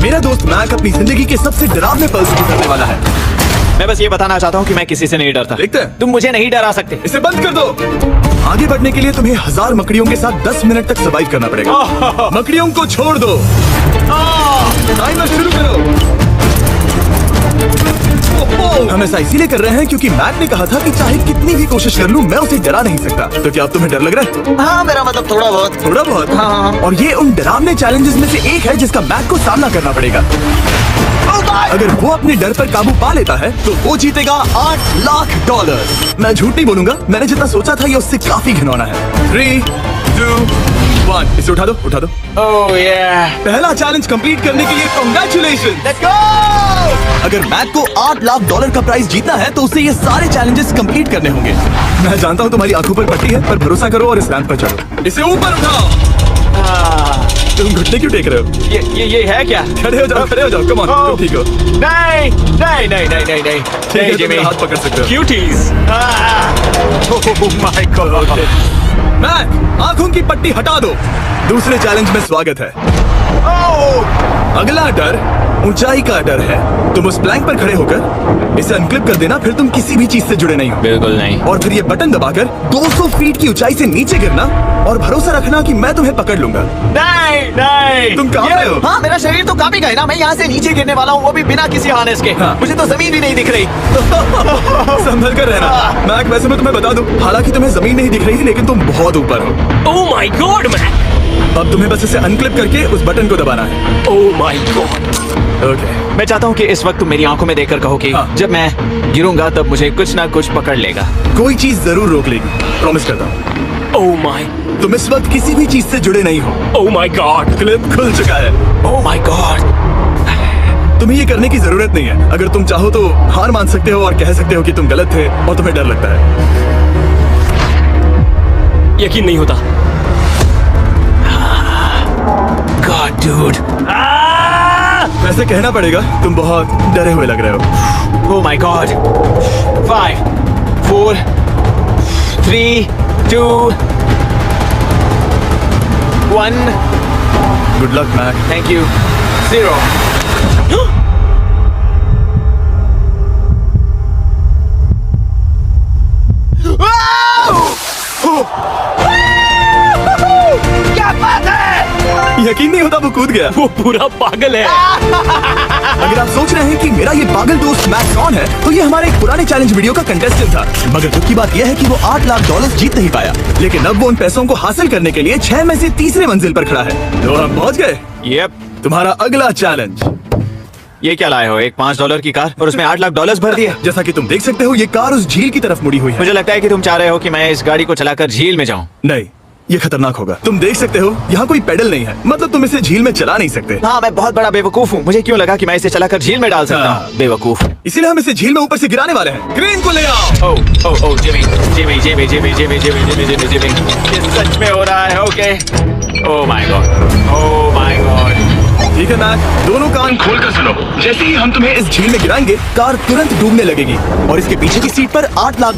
मेरा दोस्त मैक अपनी जिंदगी के सबसे डरावने पल से गुजरने वाला है। मैं बस ये बताना चाहता हूँ कि मैं किसी से नहीं डरता। देखते हैं। तुम मुझे नहीं डरा सकते। इसे बंद कर दो। आगे बढ़ने के लिए तुम्हें 1000 मकड़ियों के साथ 10 मिनट तक सर्वाइव करना पड़ेगा। मकड़ियों को छोड़ दो। टाइमर शुरू करो। हम ऐसा इसीलिए कर रहे हैं क्योंकि मैक ने कहा था कि चाहे कितनी भी कोशिश कर लूं मैं उसे डरा नहीं सकता। तो क्या अब तुम्हें डर लग रहा है? हाँ, मेरा मतलब थोड़ा बहुत। थोड़ा बहुत? हाँ। और ये उन डरावने चैलेंजेस में से एक है जिसका मैक को सामना करना पड़ेगा। अगर वो अपने डर पर काबू पा लेता है तो वो जीतेगा $8 लाख। मैं झूठ नहीं बोलूंगा, मैंने जितना सोचा था ये उससे काफी घिनौना है। 3, 2, 1 इसे उठा दो, उठा दो। ओह yeah। पहला चैलेंज कंप्लीट करने के लिए कांग्रेचुलेशन। Let's go! अगर मैक को $8 लाख का प्राइज जीतना है तो उसे ये सारे चैलेंजेस कंप्लीट करने होंगे। मैं जानता हूँ तुम्हारी आंखों पर पट्टी है, पर भरोसा करो और इस रैंप पर चढ़ो। इसे ऊपर उठाओ। तुम घुटने क्यों टेक रहे हो? ये है क्या? खड़े हो जाओ, खड़े हो जाओ। कम ऑन, तुम ठीक हो? नहीं नहीं नहीं नहीं नहीं नहीं। ठीक है, तुम मेरा हाथ पकड़ सकते हो। Cuties. Oh my god. Mac, आंखों की पट्टी हटा दो। दूसरे चैलेंज में स्वागत है। अगला डर ऊंचाई का डर है। तुम उस प्लैंक पर खड़े होकर इसे अनक्लिप कर देना, फिर तुम किसी भी चीज से जुड़े नहीं हो। बिल्कुल नहीं। और फिर ये बटन दबाकर 200 फीट की ऊंचाई से नीचे गिरना और भरोसा रखना कि मैं तुम्हें पकड़ लूंगा। नहीं नहीं। तुम कहाँ पे हो? हाँ, मेरा शरीर तो काफी गए ना। मैं यहाँ से नीचे गिरने वाला हूँ, वो भी बिना किसी हार्नेस के। हाँ। मुझे तो जमीन भी नहीं दिख रही। संभल कर रहना। मैक, वैसे मैं तुम्हें बता दूं, हालांकि तुम्हें जमीन नहीं दिख रही लेकिन तुम बहुत ऊपर हो। Oh my god Mac. अब तुम्हें बस इसे अनक्लिप करके उस बटन को दबाना है। ओह माय गॉड। ओके। मैं चाहता हूँ कि इस वक्त तुम मेरी आंखों में देखकर कहो कि हाँ। जब मैं गिरूंगा तब मुझे कुछ ना कुछ पकड़ लेगा। कोई चीज जरूर रोक लेगी, प्रॉमिस करता हूँ। Oh my. तुम इस वक्त किसी भी चीज से जुड़े नहीं हो। Oh my God. क्लिप खुल चुका है। ओह माय गॉड। तुम्हें ये करने की जरूरत नहीं है। अगर तुम चाहो तो हार मान सकते हो और कह सकते हो कि तुम गलत थे और तुम्हें डर लगता है। यकीन नहीं होता। God dude. वैसे कहना पड़ेगा तुम बहुत डरे हुए लग रहे हो। Oh my god. 5, 4, 3, 2, 1। Good luck Mac. Thank you. 0। क्या बात है? यकीन नहीं होता वो कूद गया। वो पूरा पागल है। अगर आप सोच रहे हैं कि मेरा ये पागल दोस्त मैक कौन है, तो ये हमारे एक पुराने चैलेंज वीडियो का कंटेस्टेंट था। मगर दुख की बात यह है कि वो $8 लाख जीत नहीं पाया। लेकिन अब वो उन पैसों को हासिल करने के लिए 6 में से तीसरे मंजिल पर खड़ा है। तो हम पहुंच गए। यप। तुम्हारा अगला चैलेंज। ये क्या लाए हो? एक $5 की कार और उसमें $8 लाख भर दिया। जैसा कि तुम देख सकते हो ये कार उस झील की तरफ मुड़ी हुई है। मुझे लगता है कि तुम चाह रहे हो कि मैं इस गाड़ी को चलाकर झील में जाऊं। नहीं, ये खतरनाक होगा। तुम देख सकते हो यहाँ कोई पेडल नहीं है, मतलब तुम इसे झील में चला नहीं सकते। हाँ, मैं बहुत बड़ा बेवकूफ हूँ। मुझे क्यों लगा कि मैं इसे चलाकर झील में डाल सकता हूँ? बेवकूफ। इसीलिए हम इसे झील में ऊपर से गिराने वाले हैं। क्रेन को ले आओ। Oh Jimmy Jimmy Jimmy Jimmy Jimmy Jimmy Jimmy Jimmy Jimmy. ये सच में हो रहा है? Okay. Oh my god. Oh my god. ठीक है मैक, दोनों कान खोलकर सुनो। जैसे ही हम तुम्हें इस झील में गिराएंगे, कार तुरंत डूबने लगेगी और इसके पीछे की सीट पर $8 लाख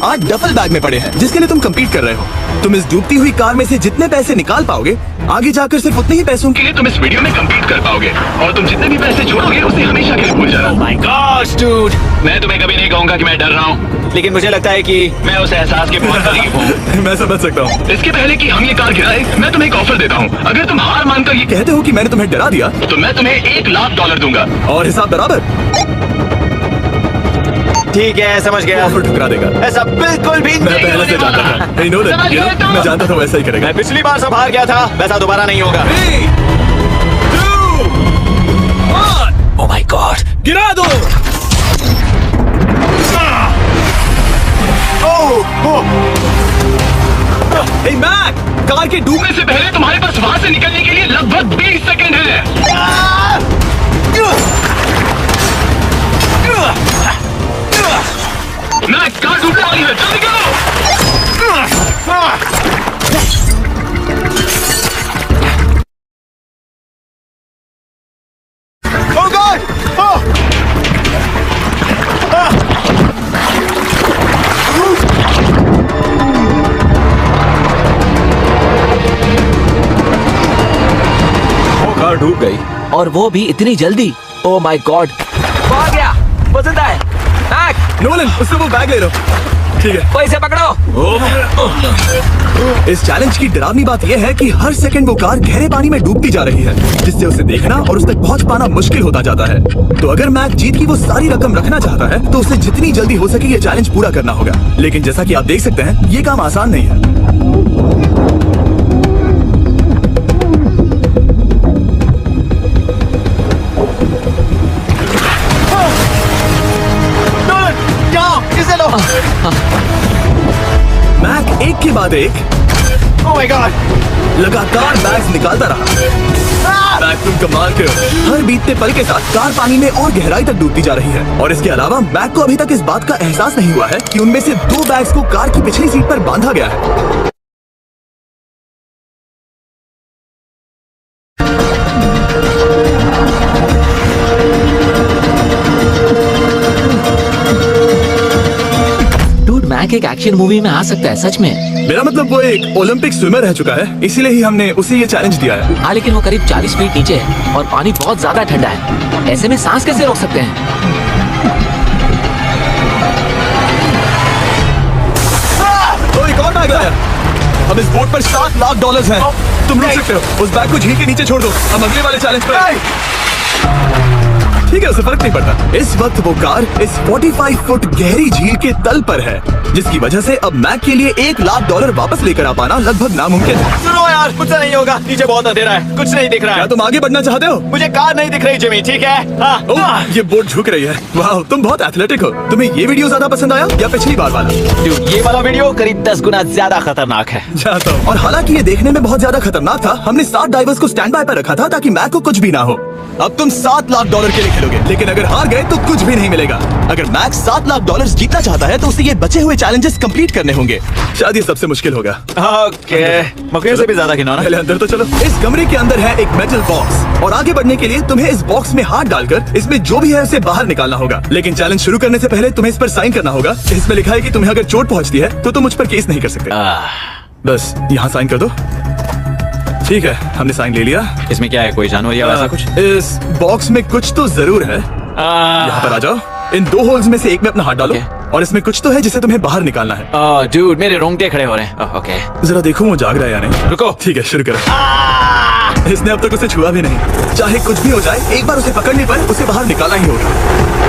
8 डफल बैग में पड़े हैं, जिसके लिए तुम कम्पीट कर रहे हो। तुम इस डूबती हुई कार में से जितने पैसे निकाल पाओगे, आगे जाकर सिर्फ उतने ही पैसों के लिए तुम इस वीडियो में कम्पीट कर पाओगे। और तुम जितने भी पैसे छोड़ोगे उसे हमेशा के लिए भूल जाना। My God dude. मैं तुम्हें कभी नहीं कहूंगा कि मैं डर रहा हूँ, लेकिन मुझे लगता है कि मैं उस एहसास के बहुत करीब हूँ। मैं समझ सकता हूँ। इसके पहले कि हम ये कार गिराए, मैं तुम्हें एक ऑफर देता हूँ। अगर तुम हार मानकर ये कहते हो कि मैंने तुम्हें डरा दिया, तो मैं तुम्हें $1 लाख दूंगा। और हिसाब बराबर। ठीक है, समझ गया। ऑफर ठुकरा देगा। ऐसा बिल्कुल भी मैं नहीं पहले होने से जानता वाला। था। I know that, you know, मैं जानता था वैसा ही करेगा। मैं पिछली बार सब हार गया था, वैसा दोबारा नहीं होगा। 3, 2, 1 ओह माय गॉड। गिरा दो। हे मैक, कार के डूबने डूबने से पहले तुम्हारे पास वहां से निकलने के लिए लगभग 20 सेकंड है। मैं कार डूबने वाली है, जल्दी करो। ओह गॉड। कार डूब गई। और वो भी इतनी जल्दी। ओ माय गॉड, वो आ गया, वो जिंदा है। मैक, नोलन, उससे वो बैग ले लो। ठीक है, वो इसे पकड़ो। इस चैलेंज की डरावनी बात यह है कि हर सेकंड वो कार गहरे पानी में डूबती जा रही है, जिससे उसे देखना और उस तक पहुंच पाना मुश्किल होता जाता है। तो अगर मैक जीत की वो सारी रकम रखना चाहता है तो उसे जितनी जल्दी हो सके ये चैलेंज पूरा करना होगा। लेकिन जैसा कि आप देख सकते हैं, ये काम आसान नहीं है। मैक एक के बाद एक ओह माय गॉड, लगातार बैग्स निकालता रहा। मैक, तुम कमाल के हो। हर बीतते पल के साथ कार पानी में और गहराई तक डूबती जा रही है और इसके अलावा मैक को अभी तक इस बात का एहसास नहीं हुआ है कि उनमें से 2 बैग्स को कार की पिछली सीट पर बांधा गया है। मैक एक एक्शन मूवी में आ सकता है सच में। मेरा मतलब वो एक ओलंपिक स्विमर रह चुका है, इसीलिए ही हमने उसे ये चैलेंज दिया है। हाँ, लेकिन वो करीब 40 फीट नीचे है और पानी बहुत ज्यादा ठंडा है। ऐसे में सांस कैसे रोक सकते हैं? तो एक और बैग लाया। अब इस बोट पर $7 लाख हैं। तुम रुक सकते हो। उस बैग को झील के नीचे छोड़ दो। हम अगले वाले चैलेंज पर। ठीक है, उसे फर्क नहीं पड़ता। इस वक्त वो कार इस 45 फुट गहरी झील के तल पर है, जिसकी वजह से अब मैक के लिए $1 लाख वापस लेकर आ पाना लगभग नामुमकिन है। सुनो यार, कुछ नहीं होगा, नीचे बहुत अंधेरा है, कुछ नहीं दिख रहा क्या है। तुम आगे बढ़ना चाहते हो? मुझे कार नहीं दिख रही जिमी, ठीक है? हाँ। ओह, ये बोट झुक रही है। वाह, तुम बहुत एथलेटिक हो। तुम्हें ये वीडियो ज्यादा पसंद आया या पिछली बार वाला? Dude, ये वाला वीडियो करीब 10 गुना ज्यादा खतरनाक है। जाता हूं। और हालांकि ये देखने में बहुत ज्यादा खतरनाक था, हमने 7 डाइवर्स को स्टैंड बाय पर रखा था ताकि मैक को कुछ भी ना हो। अब तुम $7 लाख के लिए खेलोगे, लेकिन अगर हार गए तो कुछ भी नहीं मिलेगा। अगर मैक $7 लाख जीतना चाहता है तो उसे ये बचे हुए चैलेंजेस कंप्लीट करने होंगे। शायद ये सबसे मुश्किल होगा। ओके, मकड़ियों से भी ज्यादा खिलौना। पहले अंदर तो चलो। इस कमरे के अंदर है एक मेटल बॉक्स और आगे बढ़ने के लिए तुम्हें इस बॉक्स में हाथ डालकर इसमें जो भी है उसे बाहर निकालना होगा। लेकिन चैलेंज शुरू करने से पहले तुम्हें इस पर साइन करना होगा। इसमें लिखा है कि तुम्हें अगर चोट पहुंचती है तो तुम मुझ पर केस नहीं कर सकते। बस यहाँ साइन कर दो। ठीक है, हमने साइन ले लिया। इसमें क्या है, कोई जानवर या वैसा कुछ? इस बॉक्स में कुछ तो जरूर है। यहाँ पर आ जाओ। इन 2 होल्स में से एक में अपना हाथ डालो और इसमें कुछ तो है जिसे तुम्हें बाहर निकालना है। डूड, मेरे रोंगटे खड़े हो रहे हैं। ओके, जरा देखो वो जाग रहा है या नहीं। रुको। ठीक है, शुरू करो। इसने अब तक उसे छुआ भी नहीं। चाहे कुछ भी हो जाए, एक बार उसे पकड़ने पर उसे बाहर निकालना ही होगा।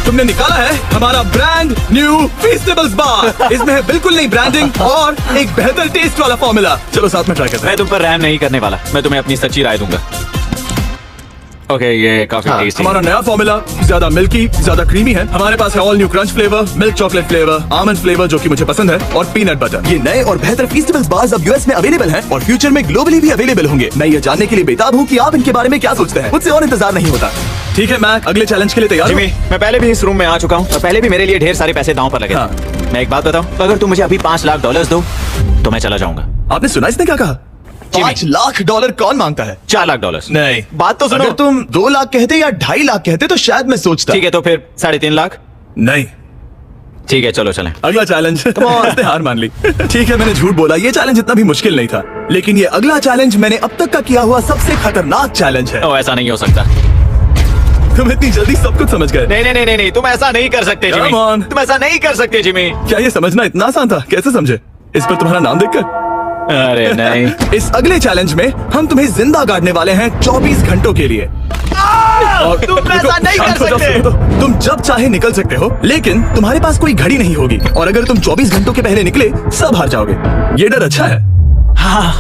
तुमने निकाला है हमारा ब्रांड न्यू फीस्टेबल्स बार। इसमें है बिल्कुल नई ब्रांडिंग और एक बेहतर टेस्ट वाला फॉर्मूला। चलो साथ में ट्राई करते हैं। मैं तुम पर रहम नहीं करने वाला, मैं तुम्हें अपनी सच्ची राय दूंगा। ओके, ये काफी टेस्टी। हमारा नया फॉर्मूला ज्यादा मिल्की, ज्यादा क्रीमी है। हमारे पास है all new crunch flavour, milk chocolate flavour, almond flavour जो कि मुझे पसंद है, और पीनट बटर। ये नए और बेहतर फीस्टेबल्स बार्स अब यूएस में अवेलेबल हैं और फ्यूचर में ग्लोबली भी अवेलेबल होंगे। मैं ये जानने के लिए बेताब हूँ कि आप इनके बारे में क्या सोचते हैं। मुझसे और इंतजार नहीं होता। ठीक है, मैं अगले चैलेंज के लिए तैयार हूँ। जिमी, मैं पहले भी इस रूम में आ चुका हूँ और पहले भी मेरे लिए ढेर सारे पैसे दांव पर लगे। हाँ। मैं एक बात बताऊँ, अगर तुम मुझे अभी $5 लाख दो तो मैं चला जाऊंगा। आपने सुना इसने क्या कहा? $5 लाख कौन मांगता है? $4 लाख। नहीं, बात तो सुनो। अगर तुम 2 लाख कहते या 2.5 लाख कहते तो शायद मैं सोचता। ठीक है, तो फिर 3.5 लाख। नहीं, ठीक है, चलो चलें। अगला चैलेंज। इसने हार मान ली। ठीक है, मैंने झूठ बोला। ये चैलेंज इतना भी मुश्किल नहीं था, लेकिन ये अगला चैलेंज मैंने अब तक का किया हुआ सबसे खतरनाक चैलेंज है। ओ, ऐसा नहीं हो सकता। तुम इतनी जल्दी सब कुछ समझ गए। नहीं, तुम ऐसा नहीं कर सकते जिमी। Come on. तुम ऐसा नहीं कर सकते जिमी। क्या ये समझना इतना आसान था? कैसे समझे? इस पर तुम्हारा नाम देखकर? अरे नहीं। इस अगले चैलेंज में हम तुम्हें जिंदा गाड़ने वाले हैं 24 घंटों के लिए। और तुम ऐसा नहीं कर सकते। तुम जब चाहे निकल सकते हो, लेकिन तुम्हारे पास कोई घड़ी नहीं होगी और अगर तुम 24 घंटों के पहले निकले सब हार जाओगे। ये डर अच्छा है। हाँ।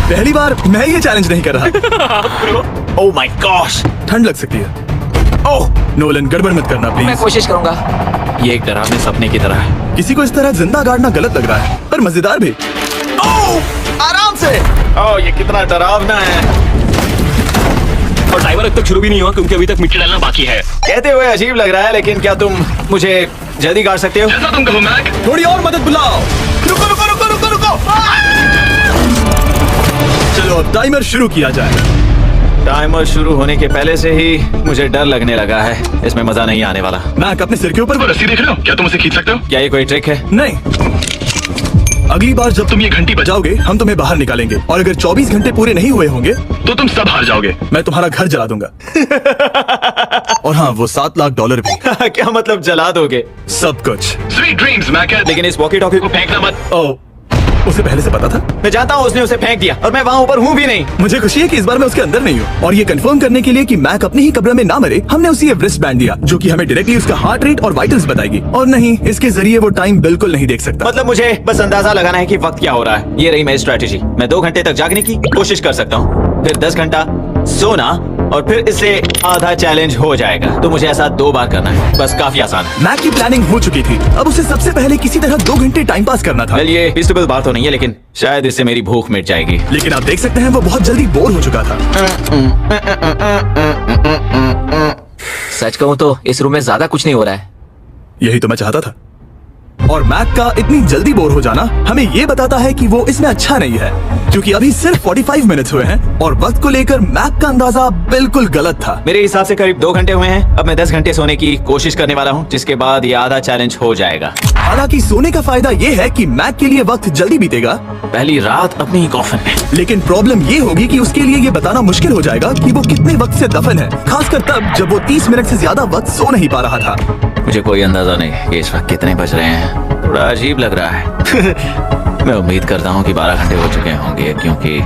पहली बार मैं ये चैलेंज नहीं कर रहा। ओह माय गॉश, ठंड लग सकती है। ओह नोलन, गड़बड़ मत करना मैं प्लीज। कोशिश करूंगा। ये एक डरावने सपने की तरह है। किसी को इस तरह जिंदा गाड़ना गलत लग रहा है, पर मजेदार भी। आराम से। ओह, ये कितना डरावना है। और टाइमर अब तक शुरू भी नहीं हुआ क्योंकि अभी तक मिट्टी डालना बाकी है। कहते हुए अजीब लग रहा है, लेकिन क्या तुम मुझे जल्दी गाड़ सकते हो? जैसा तुम कहो मैक। थोड़ी और मदद बुलाओ। रुको रुको रुको रुको रुको। चलो अब टाइमर शुरू किया जाए। टाइमर शुरू होने के पहले से ही मुझे डर लगने लगा है। इसमें मजा नहीं आने वाला। मैक, अपने सिर के ऊपर वो रस्सी देख रहे हो? क्या तुम उसे खींच सकते हो? क्या ये कोई ट्रिक है? नहीं। अगली बार जब तुम ये घंटी बजाओगे हम तुम्हें बाहर निकालेंगे, और अगर 24 घंटे पूरे नहीं हुए होंगे तो तुम सब हार जाओगे। मैं तुम्हारा घर जला दूंगा। और हाँ, वो $7 लाख भी। क्या मतलब जला दोगे? सब कुछ। Sweet dreams Mac. लेकिन इस वॉकी टॉकी को फेंकना मत। ओह, उसे पहले से पता था? मैं जानता हूँ उसने उसे फेंक दिया और मैं वहाँ ऊपर हूँ भी नहीं। मुझे खुशी है कि इस बार मैं उसके अंदर नहीं हूँ। और ये कंफर्म करने के लिए कि मैक अपनी ही कब्र में ना मरे, हमने उसे ये रिस्ट बैंड दिया जो कि हमें डायरेक्टली उसका हार्ट रेट और वाइटल्स बताएगी। और नहीं, इसके जरिए वो टाइम बिल्कुल नहीं देख सकता। मतलब मुझे बस अंदाजा लगाना है कि वक्त क्या हो रहा है। ये रही मेरी स्ट्रेटेजी। मैं 2 घंटे तक जागने की कोशिश कर सकता हूँ, फिर 10 घंटा सोना, और फिर इससे आधा चैलेंज हो जाएगा। तो मुझे ऐसा 2 बार करना है, बस काफी आसान है। मैक की प्लानिंग हो चुकी थी, अब उसे सबसे पहले किसी तरह 2 घंटे टाइम पास करना था। वेल, ये फीजिबल बात तो नहीं है, लेकिन शायद इससे मेरी भूख मिट जाएगी। लेकिन आप देख सकते हैं वो बहुत जल्दी बोर हो चुका था। सच कहूँ तो इस रूम में ज्यादा कुछ नहीं हो रहा है। यही तो मैं चाहता था। और मैक का इतनी जल्दी बोर हो जाना हमें ये बताता है कि वो इसमें अच्छा नहीं है, क्योंकि अभी सिर्फ 45 मिनट हुए हैं और वक्त को लेकर मैक का अंदाजा बिल्कुल गलत था। मेरे हिसाब से करीब 2 घंटे हुए हैं। अब मैं 10 घंटे सोने की कोशिश करने वाला हूँ, जिसके बाद ये आधा चैलेंज हो जाएगा। हालांकि सोने का फायदा ये है कि मैक के लिए वक्त जल्दी बीतेगा, पहली रात अपनी ही कॉफिन में। लेकिन प्रॉब्लम ये होगी कि उसके लिए ये बताना मुश्किल हो जाएगा कि वो कितने वक्त से दफन है, खासकर तब जब वो 30 मिनट से ज्यादा वक्त सो नहीं पा रहा था। मुझे कोई अंदाजा नहीं कि इस वक्त कितने बज रहे हैं। थोड़ा अजीब लग रहा है। मैं उम्मीद करता हूँ कि 12 घंटे हो चुके होंगे, क्योंकि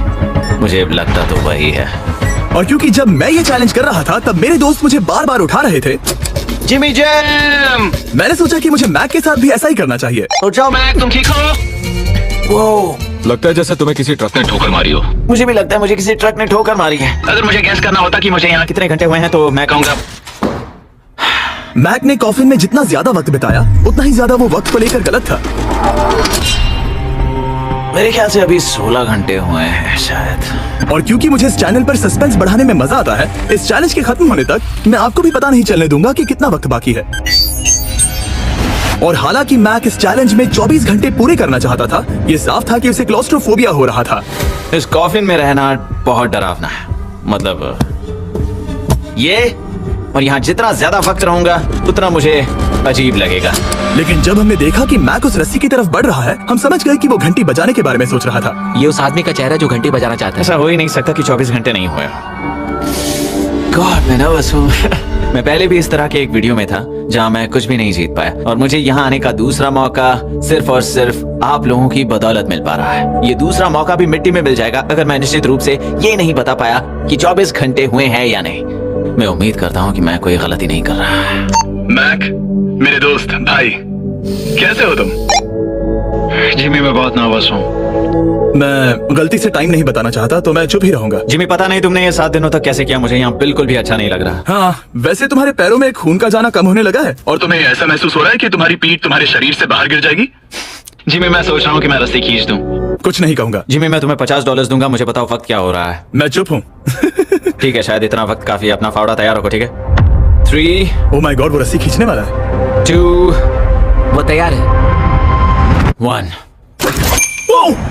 मुझे लगता तो वही है। और क्योंकि जब मैं ये चैलेंज कर रहा था तब मेरे दोस्त मुझे बार बार उठा रहे थे, जिमी जैम, मैंने सोचा कि मुझे मैक के साथ भी ऐसा ही करना चाहिए। उठाओ मैक, तुम ठीक हो? वो लगता है जैसे तुम्हें किसी ट्रक ने ठोकर मारी हो। मुझे भी लगता है मुझे किसी ट्रक ने ठोकर मारी है। अगर मुझे गैस करना होता कि मुझे यहाँ कितने घंटे हुए हैं तो मैं कहूँगा मैक ने कॉफिन में जितना ज्यादा वक्त बिताया उतना ही ज्यादा वो वक्त को लेकर गलत था। मेरे ख्याल से अभी 16 घंटे हुए हैं शायद। और क्योंकि मुझे इस चैनल पर सस्पेंस बढ़ाने में मजा आता है, इस चैलेंज के खत्म होने तक मैं आपको भी पता नहीं चलने दूंगा कि कितना वक्त बाकी है। और हालांकि मैक इस चैलेंज में 24 घंटे पूरे करना चाहता था, ये साफ था कि उसे क्लॉस्ट्रोफोबिया हो रहा था। इस कॉफिन में रहना बहुत डरावना है। मतलब ये, और यहाँ जितना ज्यादा वक्त रहूंगा उतना मुझे अजीब लगेगा। लेकिन जब हमने देखा कि मैक उस रस्सी की तरफ बढ़ रहा है, हम समझ गए कि वो घंटी बजाने के बारे में सोच रहा था। ये उस आदमी का चेहरा जो घंटी बजाना चाहता है। ऐसा हो ही नहीं सकता कि 24 घंटे नहीं हुए। गॉड, मैं नर्वस हूँ। मैं पहले भी इस तरह के एक वीडियो में था जहाँ मैं कुछ भी नहीं जीत पाया, और मुझे यहाँ आने का दूसरा मौका सिर्फ और सिर्फ आप लोगों की बदौलत मिल पा रहा है। ये दूसरा मौका भी मिट्टी में मिल जाएगा अगर मैं निश्चित रूप से ये नहीं बता पाया कि 24 घंटे हुए हैं या नहीं। मैं उम्मीद करता हूँ कि मैं कोई गलती नहीं कर रहा। मैक, मेरे दोस्त भाई, कैसे हो तुम? जिमी, मैं बहुत नर्वस हूँ। मैं गलती से टाइम नहीं बताना चाहता तो मैं चुप ही रहूंगा। जिमी, पता नहीं तुमने ये 7 दिनों तक कैसे किया, मुझे यहाँ बिल्कुल भी अच्छा नहीं लग रहा। हाँ, वैसे तुम्हारे पैरों में खून का जाना कम होने लगा है। और तुम्हें ऐसा महसूस हो रहा है कि तुम्हारी पीठ तुम्हारे शरीर से बाहर गिर जाएगी? जिमी, मैं सोच रहा हूँ कि मैं रस्सी खींच दूं। कुछ नहीं कहूंगा। जिमी, मैं तुम्हें $50 दूंगा, मुझे बताओ वक्त क्या हो रहा है। मैं चुप हूँ। ठीक है, शायद इतना वक्त काफी है। अपना फावड़ा तैयार रखो, ठीक है? 3, ओह माय गॉड, वो रस्सी खींचने वाला है। 2, वो तैयार है। 1।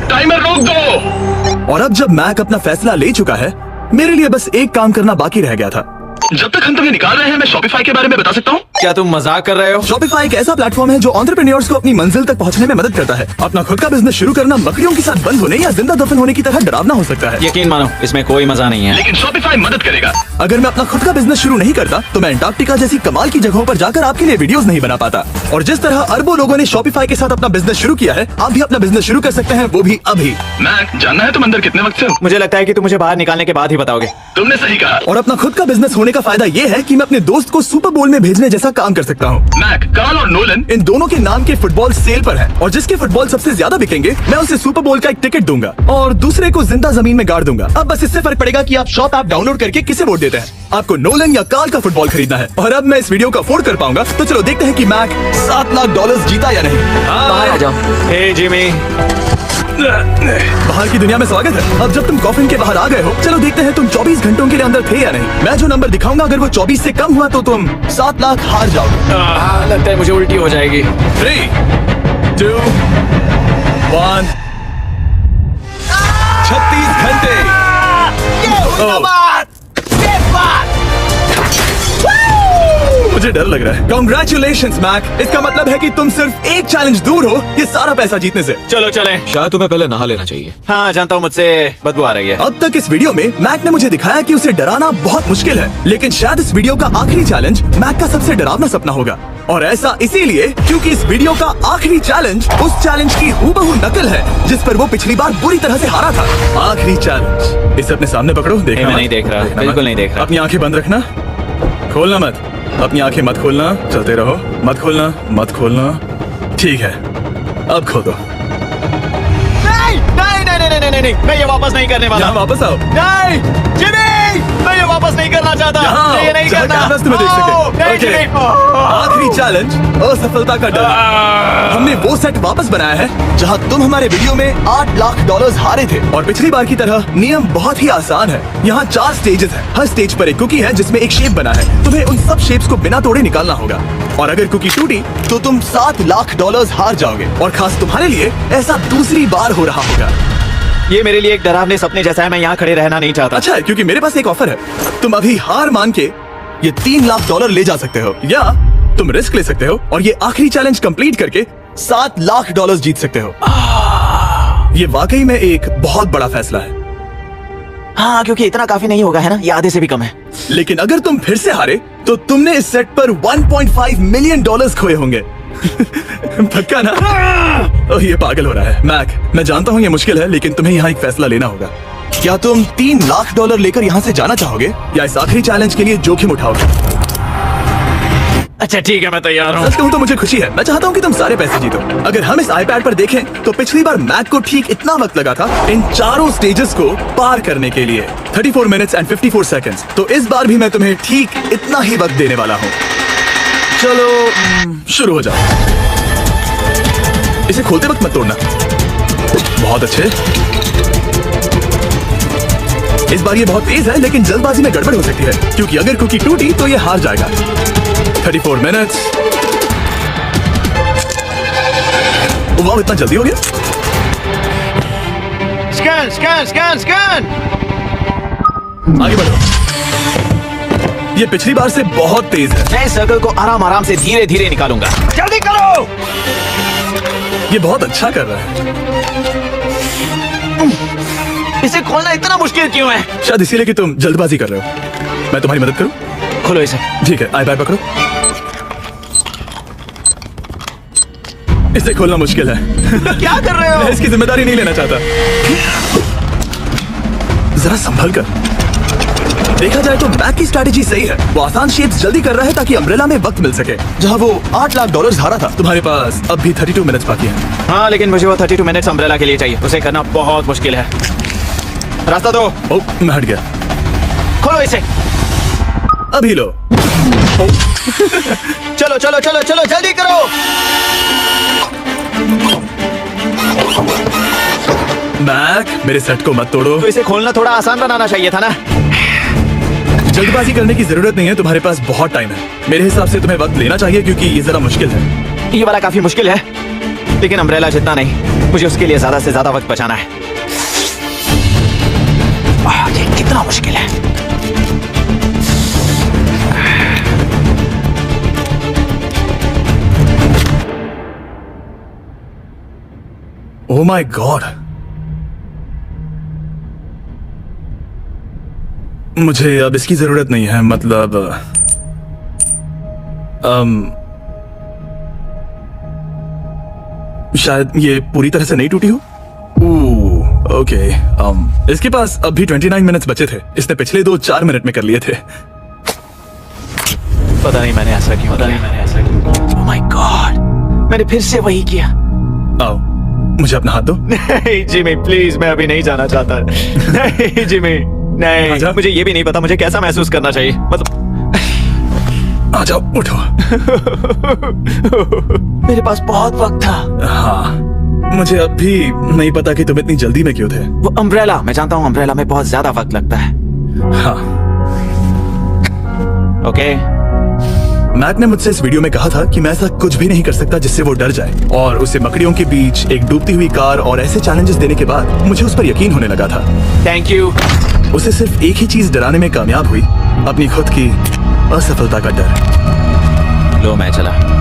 टाइमर रोक दो। और अब जब मैक अपना फैसला ले चुका है, मेरे लिए बस एक काम करना बाकी रह गया था। जब तक हम तुम्हें निकाल रहे हैं, मैं शॉपिफाई के बारे में बता सकता हूँ। क्या तुम मजाक कर रहे हो? शॉपिफाई एक ऐसा प्लेटफॉर्म है जो एंटरप्रेन्योर्स को अपनी मंजिल तक पहुंचने में मदद करता है। अपना खुद का बिजनेस शुरू करना मकड़ियों के साथ बंद होने या जिंदा दफन होने की तरह डरावना हो सकता है। यकीन मानो, इसमें कोई मजा नहीं है। लेकिन शॉपिफाई मदद करेगा। अगर मैं अपना खुद का बिजनेस शुरू नहीं करता तो मैं अंटार्कटिका जैसी कमाल की जगहों पर जाकर आपके लिए वीडियोस नहीं बना पाता। और जिस तरह अरबों लोगों ने शॉपिफाई के साथ अपना बिजनेस शुरू किया है, आप भी अपना बिजनेस शुरू कर सकते हैं, वो भी अभी। मैक, जानना है तुम अंदर कितने वक्त से हो? मुझे लगता है कि तुम मुझे बाहर निकालने के बाद ही बताओगे। तुमने सही कहा। और अपना खुद का बिजनेस होने का फायदा ये है कि मैं अपने दोस्त को सुपर बोल में भेजने जैसा काम कर सकता हूँ। मैक, कार्ल और नोलन इन दोनों के नाम के फुटबॉल सेल पर है, और जिसके फुटबॉल सबसे ज्यादा बिकेंगे मैं उसे सुपर बोल का एक टिकट दूंगा और दूसरे को जिंदा जमीन में गाड़ दूंगा। अब बस इससे फर्क पड़ेगा कि आप शॉप ऐप डाउनलोड करके किसे वोट देते हैं। आपको नोलन या कार्ल का फुटबॉल खरीदना है। और अब मैं इस वीडियो को अफोर्ड कर पाऊंगा, तो चलो देखते हैं कि मैक $7 लाख जीता या नहीं। बाहर आ जाओ। हे जिमी, बाहर की दुनिया में स्वागत है। अब जब तुम कॉफिन के बाहर आ गए हो, चलो देखते हैं तुम 24 घंटों के लिए अंदर थे या नहीं। मैं जो नंबर दिखाऊंगा, अगर वो 24 से कम हुआ तो तुम 7 लाख हार जाओगे। लगता है मुझे उल्टी हो जाएगी। 3, 2, 1। 36 घंटे। मुझे डर लग रहा है। Congratulations, Mac. इसका मतलब है कि तुम सिर्फ एक चैलेंज दूर हो ये सारा पैसा जीतने से। चलो चले। शायद तुम्हें पहले नहा लेना चाहिए। हाँ जानता हूँ, मुझसे बदबू आ रही है। अब तक इस वीडियो में मैक ने मुझे दिखाया कि उसे डराना बहुत मुश्किल है, लेकिन शायद इस वीडियो का आखिरी चैलेंज मैक का सबसे डरावना सपना होगा। और ऐसा इसीलिए क्योंकि इस वीडियो का आखिरी चैलेंज उस चैलेंज की हूबहू नकल है जिस पर वो पिछली बार बुरी तरह से हारा था। आखिरी चैलेंज। इसे अपने सामने पकड़ो। देखना मैं मत। नहीं देख रहा, देखना बिल्कुल मत। नहीं देख रहा। अपनी आंखें बंद रखना, खोलना मत। अपनी आंखें मत खोलना, चलते रहो। मत खोलना, मत खोलना। ठीक है, अब खोल दो। नहीं, मैं ये वापस नहीं करने वाला। यहाँ वापस आओ। नहीं, जिमी, मैं ये वापस नहीं करना चाहता। यहाँ मैं ये नहीं जहाँ करना। कैमरास तुम्हें देख सके। नहीं, ओके। जिमी। आखिरी चैलेंज, असफलता का डर। हमने वो सेट वापस बनाया है जहाँ तुम हमारे वीडियो में $8 लाख हारे थे। और पिछली बार की तरह नियम बहुत ही आसान है। यहाँ 4 स्टेजेस हैं। हर स्टेज पर एक कुकी है जिसमें एक शेप बना है। तुम्हें उन सब शेप्स को बिना तोड़े निकालना होगा। और अगर कुकी टूटी तो तुम $7 लाख हार जाओगे। और खास तुम्हारे लिए ऐसा दूसरी बार हो रहा होगा। ये मेरे लिए एक डरावने सपने जैसा है। मैं यहाँ खड़े रहना नहीं चाहता। अच्छा है क्योंकि मेरे पास एक ऑफर है। तुम अभी हार मान के ये $3 लाख ले जा सकते हो, या तुम रिस्क ले सकते हो और ये आखिरी चैलेंज कंप्लीट करके $7 लाख जीत सकते हो। ये वाकई में एक बहुत बड़ा फैसला है। हाँ, क्योंकि इतना काफी नहीं होगा, है ना? ये आधे से भी कम है। लेकिन अगर तुम फिर से हारे तो तुमने इस सेट पर $1.5 मिलियन खोए होंगे। पक्का ना? ओह, ये पागल हो रहा है। मैक, मैं जानता हूँ ये मुश्किल है, लेकिन तुम्हें यहाँ एक फैसला लेना होगा। क्या तुम $3 लाख लेकर यहाँ से जाना चाहोगे या इस आखिरी चैलेंज के लिए जोखिम उठाओगे? अच्छा ठीक है, मैं तैयार हूँ। सच कहूं तो मुझे खुशी है। मैं चाहता हूँ कि तुम सारे पैसे जीतो। अगर हम इस iPad पर देखें तो पिछली बार मैक को ठीक इतना वक्त लगा था इन चारों स्टेजेस को पार करने के लिए, 34 मिनट्स एंड 54 सेकंड्स। तो इस बार भी मैं तुम्हें ठीक इतना ही वक्त देने वाला हूँ। चलो शुरू हो जाओ। इसे खोलते वक्त मत तोड़ना। बहुत अच्छे। इस बार ये बहुत तेज है, लेकिन जल्दबाजी में गड़बड़ हो सकती है क्योंकि अगर कुकी टूटी तो ये हार जाएगा। 34 मिनट्स। वाह, इतना जल्दी हो गया। Scan scan scan scan. आगे बढ़ो। ये पिछली बार से बहुत तेज है। मैं इस सर्कल को आराम आराम से धीरे धीरे निकालूंगा। जल्दी करो। ये बहुत अच्छा कर रहा है। इसे खोलना इतना मुश्किल क्यों है? शायद इसीलिए कि तुम जल्दबाजी कर रहे हो। मैं तुम्हारी मदद करूं? खोलो इसे। ठीक है, iPad पकड़ो। इसे खोलना मुश्किल है। क्या कर रहे मैं हो? इसकी जिम्मेदारी नहीं लेना चाहता। जरा संभल कर। देखा जाए तो मैक की स्ट्रैटेजी सही है। वो आसान शेप्स जल्दी कर रहा है ताकि अम्ब्रेला में वक्त मिल सके। जहां वो $8 लाख हारा था, तुम्हारे पास अब भी 32 मिनट्स बाकी हैं। हाँ, लेकिन मुझे वो 32 मिनट्स अम्ब्रेला के लिए चाहिए। उसे करना बहुत मुश्किल है। रास्ता दो। ओह, मैं हट गया। खोलो इसे। अभी लो। चलो चलो चलो चलो, जल्दी करो। मैक, मेरे सेट को मत तोड़ो। तो इसे खोलना थोड़ा आसान बनाना चाहिए था ना? जल्दबाजी करने की जरूरत नहीं है, तुम्हारे पास बहुत टाइम है। मेरे हिसाब से तुम्हें वक्त लेना चाहिए क्योंकि ये जरा मुश्किल है। ये वाला काफी मुश्किल है, लेकिन अम्ब्रेला जितना नहीं। मुझे उसके लिए ज्यादा से ज्यादा वक्त बचाना है। ये कितना मुश्किल है। ओह माय गॉड, मुझे अब इसकी जरूरत नहीं है। मतलब शायद ये पूरी तरह से नहीं टूटी हो। ओके। इसके पास अब भी 29 मिनट्स बचे थे। इसने पिछले 4 मिनट में कर लिए थे। पता नहीं मैंने ऐसा क्यों ओह माय गॉड, मैंने फिर से वही किया। आओ, मुझे अपना हाथ दो। नहीं जिमी, प्लीज, मैं अभी नहीं जाना चाहता। नहीं जिमी, नहीं। आजा। मुझे ये भी नहीं पता मुझे कैसा महसूस करना चाहिए। मतलब आ जाओ, उठो। मेरे पास बहुत वक्त था। हाँ, मुझे अब भी नहीं पता कि तुम इतनी जल्दी में क्यों थे। वो अम्ब्रेला, मैं जानता हूँ अम्ब्रेला में बहुत ज्यादा वक्त लगता है। हाँ, ओके। मैक ने मुझसे इस वीडियो में कहा था कि मैं ऐसा कुछ भी नहीं कर सकता जिससे वो डर जाए, और उसे मकड़ियों के बीच एक डूबती हुई कार और ऐसे चैलेंजेस देने के बाद मुझे उस पर यकीन होने लगा था। Thank you. उसे सिर्फ एक ही चीज डराने में कामयाब हुई, अपनी खुद की असफलता का डर। लो मैं चला।